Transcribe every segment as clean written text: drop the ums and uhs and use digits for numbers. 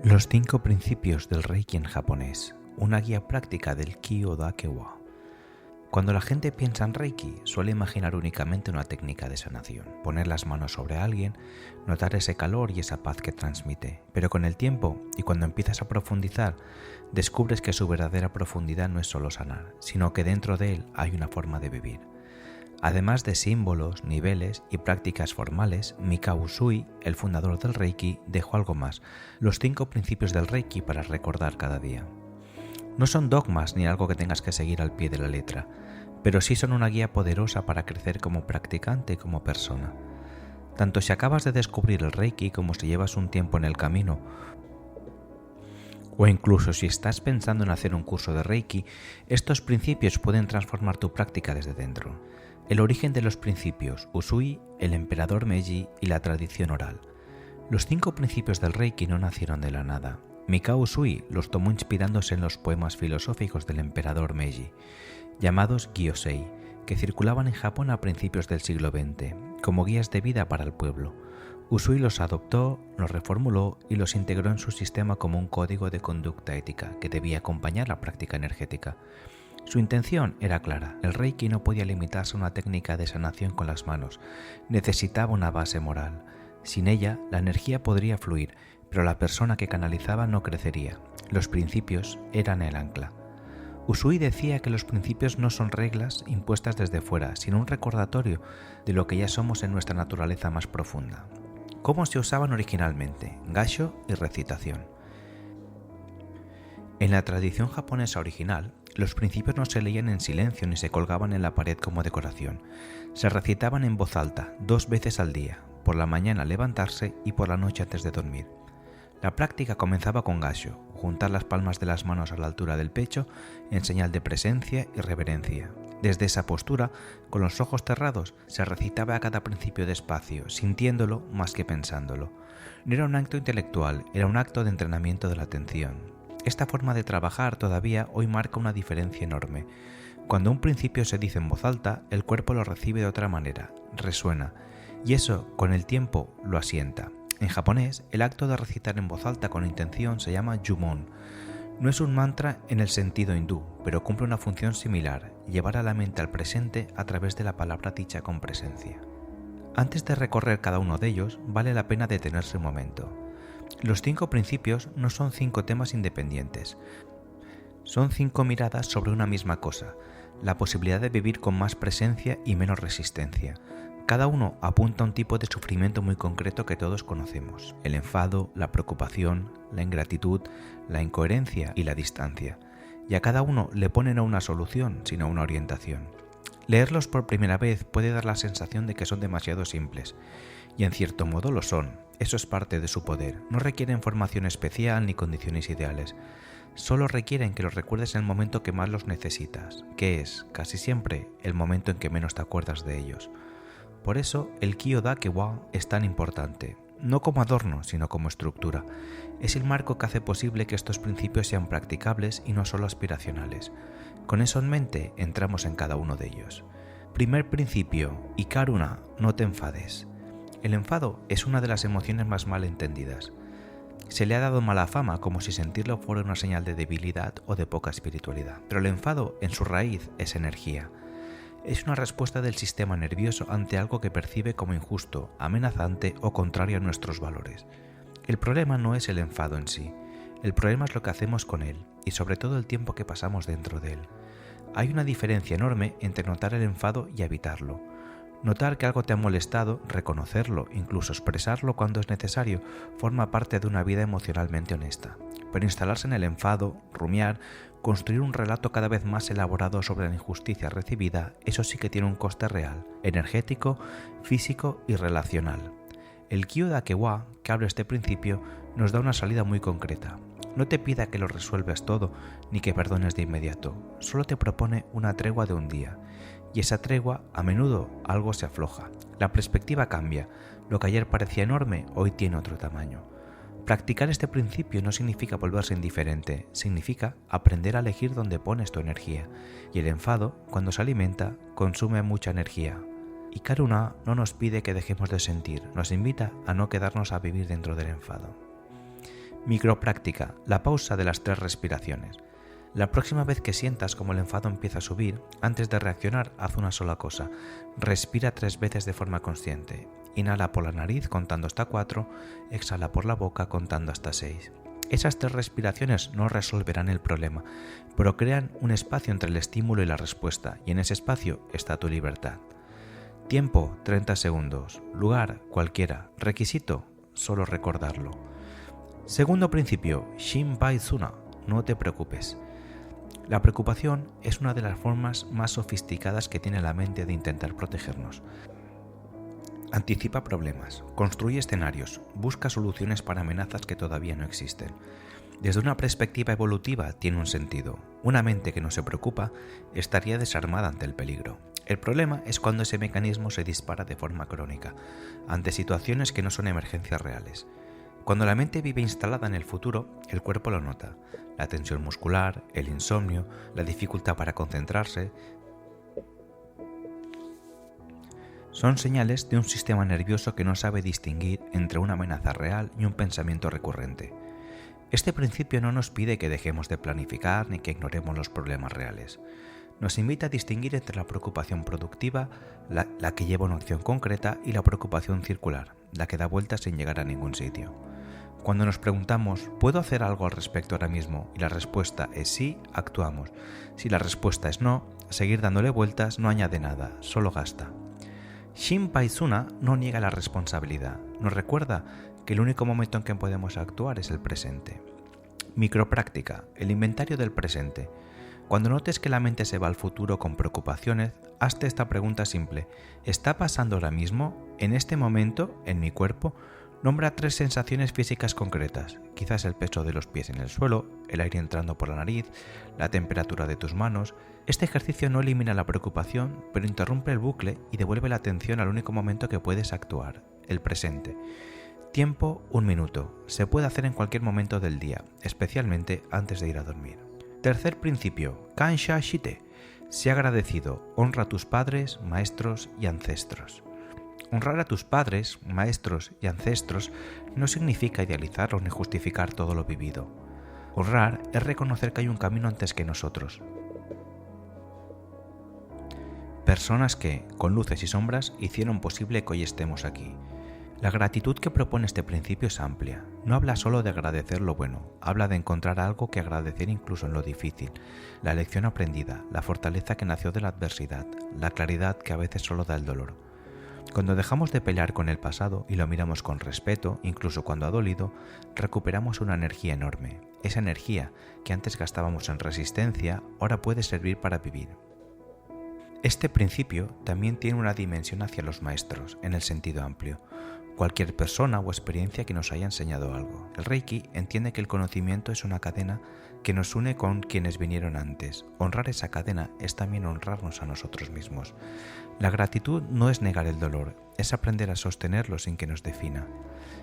Los 5 principios del Reiki en japonés, una guía práctica del Kyo-Dake-wa. Cuando la gente piensa en Reiki, suele imaginar únicamente una técnica de sanación, poner las manos sobre alguien, notar ese calor y esa paz que transmite. Pero con el tiempo, y cuando empiezas a profundizar, descubres que su verdadera profundidad no es solo sanar, sino que dentro de él hay una forma de vivir. Además de símbolos, niveles y prácticas formales, Mikao Usui, el fundador del Reiki, dejó algo más, los 5 principios del Reiki para recordar cada día. No son dogmas ni algo que tengas que seguir al pie de la letra, pero sí son una guía poderosa para crecer como practicante y como persona. Tanto si acabas de descubrir el Reiki como si llevas un tiempo en el camino, o incluso si estás pensando en hacer un curso de Reiki, estos principios pueden transformar tu práctica desde dentro. El origen de los principios, Usui, el emperador Meiji y la tradición oral. Los 5 principios del Reiki no nacieron de la nada. Mikao Usui los tomó inspirándose en los poemas filosóficos del emperador Meiji, llamados Gyosei, que circulaban en Japón a principios del siglo XX, como guías de vida para el pueblo. Usui los adoptó, los reformuló y los integró en su sistema como un código de conducta ética que debía acompañar la práctica energética. Su intención era clara, el Reiki no podía limitarse a una técnica de sanación con las manos, necesitaba una base moral. Sin ella, la energía podría fluir, pero la persona que canalizaba no crecería. Los principios eran el ancla. Usui decía que los principios no son reglas impuestas desde fuera, sino un recordatorio de lo que ya somos en nuestra naturaleza más profunda. ¿Cómo se usaban originalmente? Gassho y recitación. En la tradición japonesa original, los principios no se leían en silencio ni se colgaban en la pared como decoración. Se recitaban en voz alta 2 veces al día, por la mañana al levantarse y por la noche antes de dormir. La práctica comenzaba con gassho, juntar las palmas de las manos a la altura del pecho en señal de presencia y reverencia. Desde esa postura, con los ojos cerrados, se recitaba a cada principio despacio, sintiéndolo más que pensándolo. No era un acto intelectual, era un acto de entrenamiento de la atención. Esta forma de trabajar todavía hoy marca una diferencia enorme. Cuando un principio se dice en voz alta, el cuerpo lo recibe de otra manera, resuena, y eso, con el tiempo, lo asienta. En japonés, el acto de recitar en voz alta con intención se llama Jumon. No es un mantra en el sentido hindú, pero cumple una función similar, llevar a la mente al presente a través de la palabra dicha con presencia. Antes de recorrer cada uno de ellos, vale la pena detenerse un momento. Los 5 principios no son 5 temas independientes. Son 5 miradas sobre una misma cosa, la posibilidad de vivir con más presencia y menos resistencia. Cada uno apunta a un tipo de sufrimiento muy concreto que todos conocemos: el enfado, la preocupación, la ingratitud, la incoherencia y la distancia. Y a cada uno le pone no una solución, sino una orientación. Leerlos por primera vez puede dar la sensación de que son demasiado simples, y en cierto modo lo son. Eso es parte de su poder. No requieren formación especial ni condiciones ideales. Solo requieren que los recuerdes en el momento que más los necesitas, que es, casi siempre, el momento en que menos te acuerdas de ellos. Por eso, el Kyo-Dake-wa es tan importante, no como adorno, sino como estructura. Es el marco que hace posible que estos principios sean practicables y no solo aspiracionales. Con eso en mente, entramos en cada uno de ellos. Primer principio, Ikaruna, no te enfades. El enfado es una de las emociones más mal entendidas. Se le ha dado mala fama, como si sentirlo fuera una señal de debilidad o de poca espiritualidad. Pero el enfado, en su raíz, es energía. Es una respuesta del sistema nervioso ante algo que percibe como injusto, amenazante o contrario a nuestros valores. El problema no es el enfado en sí. El problema es lo que hacemos con él y sobre todo el tiempo que pasamos dentro de él. Hay una diferencia enorme entre notar el enfado y evitarlo. Notar que algo te ha molestado, reconocerlo, incluso expresarlo cuando es necesario, forma parte de una vida emocionalmente honesta. Pero instalarse en el enfado, rumiar, construir un relato cada vez más elaborado sobre la injusticia recibida, eso sí que tiene un coste real, energético, físico y relacional. El Kyo-Dake-wa, que abre este principio, nos da una salida muy concreta. No te pida que lo resuelvas todo, ni que perdones de inmediato, solo te propone una tregua de un día. Y esa tregua, a menudo, algo se afloja. La perspectiva cambia. Lo que ayer parecía enorme, hoy tiene otro tamaño. Practicar este principio no significa volverse indiferente, significa aprender a elegir dónde pones tu energía. Y el enfado, cuando se alimenta, consume mucha energía. Y Karuna no nos pide que dejemos de sentir, nos invita a no quedarnos a vivir dentro del enfado. Micropráctica, la pausa de las 3 respiraciones. La próxima vez que sientas como el enfado empieza a subir, antes de reaccionar, haz una sola cosa. Respira 3 veces de forma consciente. Inhala por la nariz contando hasta 4, exhala por la boca contando hasta 6. Esas 3 respiraciones no resolverán el problema, pero crean un espacio entre el estímulo y la respuesta, y en ese espacio está tu libertad. Tiempo, 30 segundos. Lugar, cualquiera. Requisito, solo recordarlo. Segundo principio, Shinpai-tsuna, no te preocupes. La preocupación es una de las formas más sofisticadas que tiene la mente de intentar protegernos. Anticipa problemas, construye escenarios, busca soluciones para amenazas que todavía no existen. Desde una perspectiva evolutiva tiene un sentido. Una mente que no se preocupa estaría desarmada ante el peligro. El problema es cuando ese mecanismo se dispara de forma crónica, ante situaciones que no son emergencias reales. Cuando la mente vive instalada en el futuro, el cuerpo lo nota. La tensión muscular, el insomnio, la dificultad para concentrarse, son señales de un sistema nervioso que no sabe distinguir entre una amenaza real y un pensamiento recurrente. Este principio no nos pide que dejemos de planificar ni que ignoremos los problemas reales. Nos invita a distinguir entre la preocupación productiva, la que lleva una acción concreta, y la preocupación circular, la que da vueltas sin llegar a ningún sitio. Cuando nos preguntamos, ¿puedo hacer algo al respecto ahora mismo? Y la respuesta es sí, actuamos. Si la respuesta es no, seguir dándole vueltas no añade nada, solo gasta. Shinpai-tsuna no niega la responsabilidad, nos recuerda que el único momento en que podemos actuar es el presente. Micropráctica, el inventario del presente. Cuando notes que la mente se va al futuro con preocupaciones, hazte esta pregunta simple. ¿Está pasando ahora mismo, en este momento, en mi cuerpo? Nombra 3 sensaciones físicas concretas, quizás el peso de los pies en el suelo, el aire entrando por la nariz, la temperatura de tus manos. Este ejercicio no elimina la preocupación, pero interrumpe el bucle y devuelve la atención al único momento que puedes actuar, el presente. Tiempo, 1 minuto. Se puede hacer en cualquier momento del día, especialmente antes de ir a dormir. Tercer principio, Kansha Shite. Sé agradecido, honra a tus padres, maestros y ancestros. Honrar a tus padres, maestros y ancestros no significa idealizar ni justificar todo lo vivido. Honrar es reconocer que hay un camino antes que nosotros. Personas que, con luces y sombras, hicieron posible que hoy estemos aquí. La gratitud que propone este principio es amplia. No habla solo de agradecer lo bueno, habla de encontrar algo que agradecer incluso en lo difícil, la lección aprendida, la fortaleza que nació de la adversidad, la claridad que a veces solo da el dolor. Cuando dejamos de pelear con el pasado y lo miramos con respeto, incluso cuando ha dolido, recuperamos una energía enorme. Esa energía que antes gastábamos en resistencia, ahora puede servir para vivir. Este principio también tiene una dimensión hacia los maestros, en el sentido amplio. Cualquier persona o experiencia que nos haya enseñado algo. El Reiki entiende que el conocimiento es una cadena que nos une con quienes vinieron antes. Honrar esa cadena es también honrarnos a nosotros mismos. La gratitud no es negar el dolor, es aprender a sostenerlo sin que nos defina.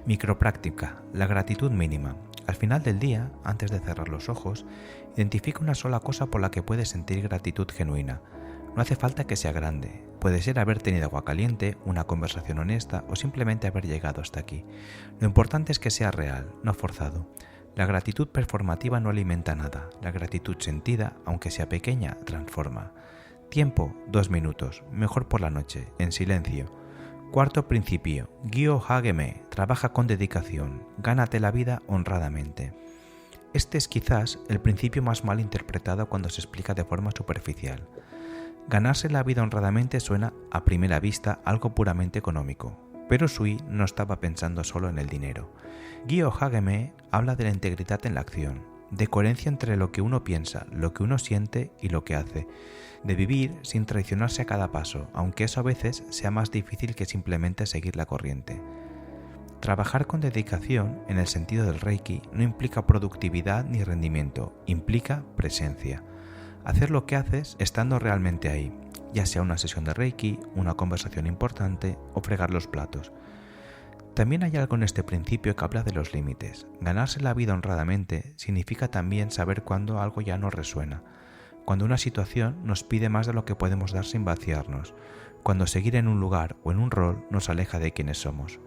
Micropráctica, la gratitud mínima. Al final del día, antes de cerrar los ojos, identifica una sola cosa por la que puedes sentir gratitud genuina. No hace falta que sea grande. Puede ser haber tenido agua caliente, una conversación honesta o simplemente haber llegado hasta aquí. Lo importante es que sea real, no forzado. La gratitud performativa no alimenta nada. La gratitud sentida, aunque sea pequeña, transforma. Tiempo, 2 minutos, mejor por la noche, en silencio. Cuarto principio, Gyo Hageme, trabaja con dedicación, gánate la vida honradamente. Este es quizás el principio más mal interpretado cuando se explica de forma superficial. Ganarse la vida honradamente suena, a primera vista, algo puramente económico, pero Sui no estaba pensando solo en el dinero. Gyo Hageme habla de la integridad en la acción, de coherencia entre lo que uno piensa, lo que uno siente y lo que hace, de vivir sin traicionarse a cada paso, aunque eso a veces sea más difícil que simplemente seguir la corriente. Trabajar con dedicación, en el sentido del Reiki, no implica productividad ni rendimiento, implica presencia. Hacer lo que haces estando realmente ahí, ya sea una sesión de Reiki, una conversación importante o fregar los platos. También hay algo en este principio que habla de los límites. Ganarse la vida honradamente significa también saber cuándo algo ya no resuena, cuando una situación nos pide más de lo que podemos dar sin vaciarnos, cuando seguir en un lugar o en un rol nos aleja de quienes somos.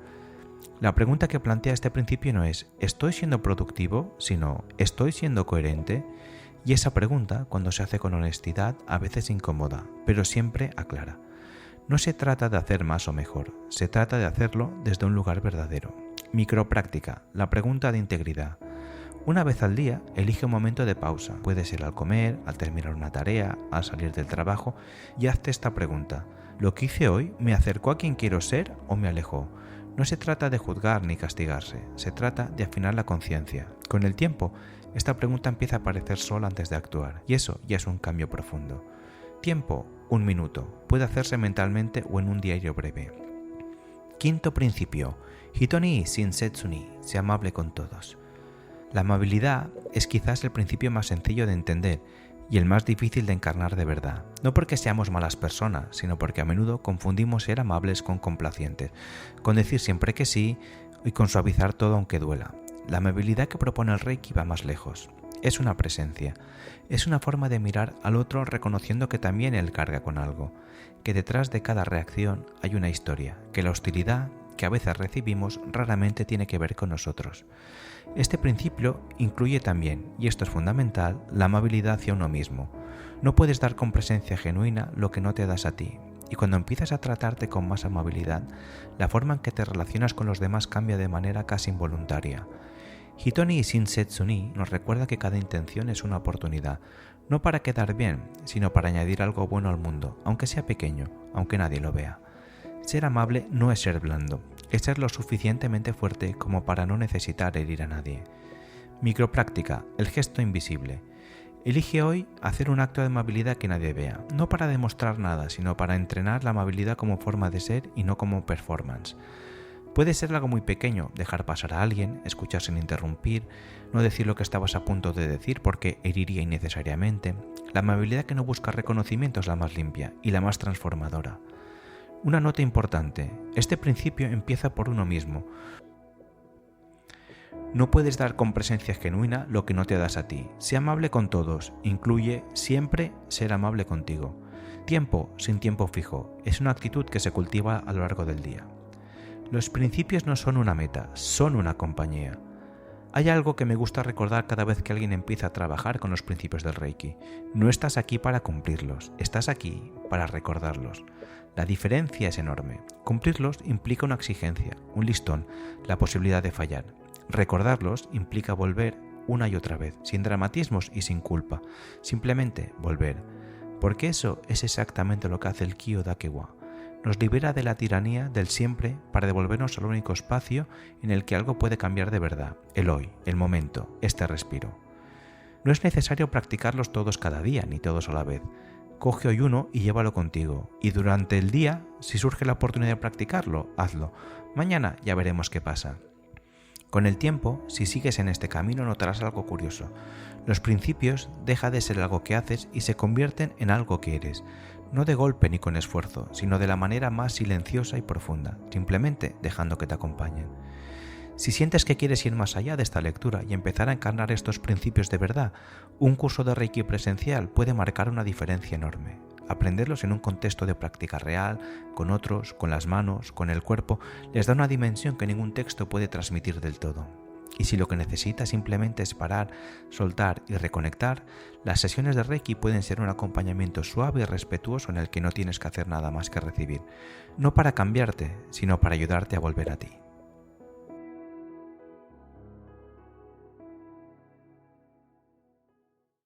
La pregunta que plantea este principio no es ¿estoy siendo productivo?, sino ¿estoy siendo coherente? Y esa pregunta, cuando se hace con honestidad, a veces incomoda, pero siempre aclara. No se trata de hacer más o mejor, se trata de hacerlo desde un lugar verdadero. Micropráctica, la pregunta de integridad. Una vez al día, elige un momento de pausa. Puede ser al comer, al terminar una tarea, al salir del trabajo, y hazte esta pregunta. ¿Lo que hice hoy me acercó a quien quiero ser o me alejó? No se trata de juzgar ni castigarse, se trata de afinar la conciencia. Con el tiempo, esta pregunta empieza a aparecer sola antes de actuar, y eso ya es un cambio profundo. Tiempo, 1 minuto. Puede hacerse mentalmente o en un diario breve. Quinto principio. Hitoni Shinsetsuni, sé amable con todos. La amabilidad es quizás el principio más sencillo de entender y el más difícil de encarnar de verdad. No porque seamos malas personas, sino porque a menudo confundimos ser amables con complacientes, con decir siempre que sí y con suavizar todo aunque duela. La amabilidad que propone el Reiki va más lejos. Es una presencia, es una forma de mirar al otro reconociendo que también él carga con algo, que detrás de cada reacción hay una historia, que la hostilidad que a veces recibimos raramente tiene que ver con nosotros. Este principio incluye también, y esto es fundamental, la amabilidad hacia uno mismo. No puedes dar con presencia genuina lo que no te das a ti, y cuando empiezas a tratarte con más amabilidad, la forma en que te relacionas con los demás cambia de manera casi involuntaria. Hitoni Shinsetsuni nos recuerda que cada intención es una oportunidad, no para quedar bien, sino para añadir algo bueno al mundo, aunque sea pequeño, aunque nadie lo vea. Ser amable no es ser blando, es ser lo suficientemente fuerte como para no necesitar herir a nadie. Micropráctica, el gesto invisible. Elige hoy hacer un acto de amabilidad que nadie vea, no para demostrar nada, sino para entrenar la amabilidad como forma de ser y no como performance. Puede ser algo muy pequeño, dejar pasar a alguien, escuchar sin interrumpir, no decir lo que estabas a punto de decir porque heriría innecesariamente. La amabilidad que no busca reconocimiento es la más limpia y la más transformadora. Una nota importante, este principio empieza por uno mismo. No puedes dar con presencia genuina lo que no te das a ti. Sé amable con todos, incluye siempre ser amable contigo. Tiempo sin tiempo fijo, es una actitud que se cultiva a lo largo del día. Los principios no son una meta, son una compañía. Hay algo que me gusta recordar cada vez que alguien empieza a trabajar con los principios del Reiki. No estás aquí para cumplirlos, estás aquí para recordarlos. La diferencia es enorme. Cumplirlos implica una exigencia, un listón, la posibilidad de fallar. Recordarlos implica volver una y otra vez, sin dramatismos y sin culpa. Simplemente volver. Porque eso es exactamente lo que hace el Kyo Dakewa. Nos libera de la tiranía del siempre para devolvernos al único espacio en el que algo puede cambiar de verdad, el hoy, el momento, este respiro. No es necesario practicarlos todos cada día, ni todos a la vez. Coge hoy uno y llévalo contigo, y durante el día, si surge la oportunidad de practicarlo, hazlo. Mañana ya veremos qué pasa. Con el tiempo, si sigues en este camino, notarás algo curioso. Los principios dejan de ser algo que haces y se convierten en algo que eres. No de golpe ni con esfuerzo, sino de la manera más silenciosa y profunda, simplemente dejando que te acompañen. Si sientes que quieres ir más allá de esta lectura y empezar a encarnar estos principios de verdad, un curso de Reiki presencial puede marcar una diferencia enorme. Aprenderlos en un contexto de práctica real, con otros, con las manos, con el cuerpo, les da una dimensión que ningún texto puede transmitir del todo. Y si lo que necesitas simplemente es parar, soltar y reconectar, las sesiones de Reiki pueden ser un acompañamiento suave y respetuoso en el que no tienes que hacer nada más que recibir, no para cambiarte, sino para ayudarte a volver a ti.